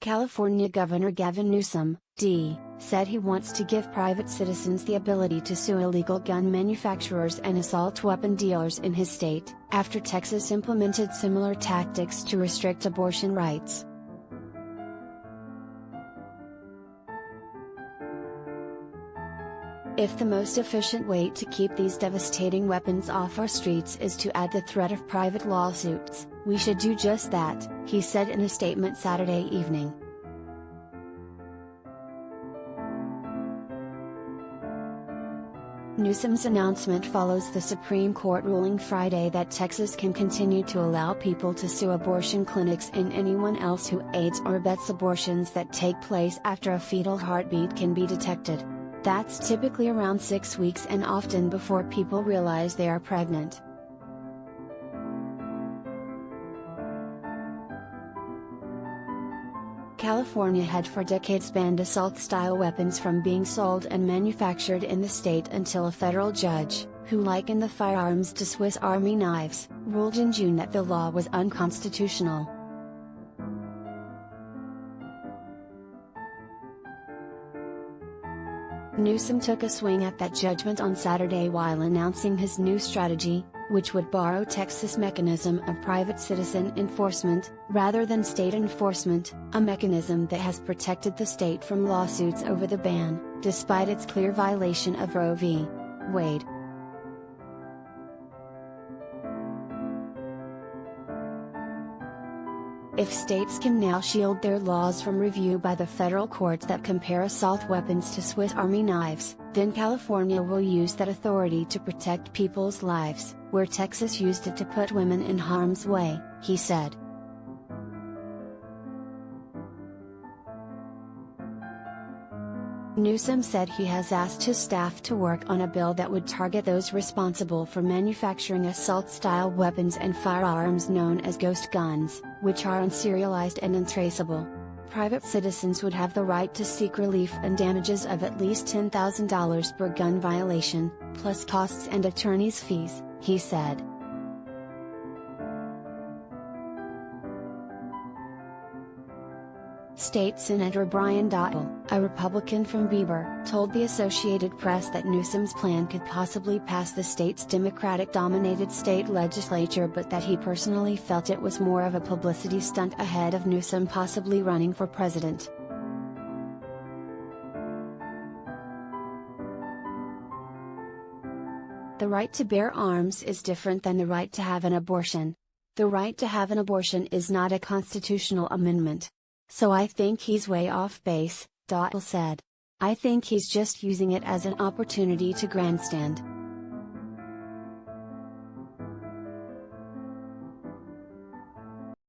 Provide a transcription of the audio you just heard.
California Governor Gavin Newsom, D., said he wants to give private citizens the ability to sue illegal gun manufacturers and assault weapon dealers in his state, after Texas implemented similar tactics to restrict abortion rights. If the most efficient way to keep these devastating weapons off our streets is to add the threat of private lawsuits, we should do just that, he said in a statement Saturday evening. Newsom's announcement follows the Supreme Court ruling Friday that Texas can continue to allow people to sue abortion clinics and anyone else who aids or abets abortions that take place after a fetal heartbeat can be detected. That's typically around 6 weeks and often before people realize they are pregnant. California had for decades banned assault-style weapons from being sold and manufactured in the state until a federal judge, who likened the firearms to Swiss Army knives, ruled in June that the law was unconstitutional. Newsom took a swing at that judgment on Saturday while announcing his new strategy, which would borrow Texas' mechanism of private citizen enforcement, rather than state enforcement, a mechanism that has protected the state from lawsuits over the ban, despite its clear violation of Roe v. Wade. If states can now shield their laws from review by the federal courts that compare assault weapons to Swiss Army knives, then California will use that authority to protect people's lives, where Texas used it to put women in harm's way, he said. Newsom said he has asked his staff to work on a bill that would target those responsible for manufacturing assault-style weapons and firearms known as ghost guns, which are unserialized and untraceable. Private citizens would have the right to seek relief and damages of at least $10,000 per gun violation, plus costs and attorney's fees, he said. State Senator Brian Dottle, a Republican from Bieber, told the Associated Press that Newsom's plan could possibly pass the state's Democratic-dominated state legislature, but that he personally felt it was more of a publicity stunt ahead of Newsom possibly running for president. The right to bear arms is different than the right to have an abortion. The right to have an abortion is not a constitutional amendment. So I think he's way off base, Dottle said. I think he's just using it as an opportunity to grandstand.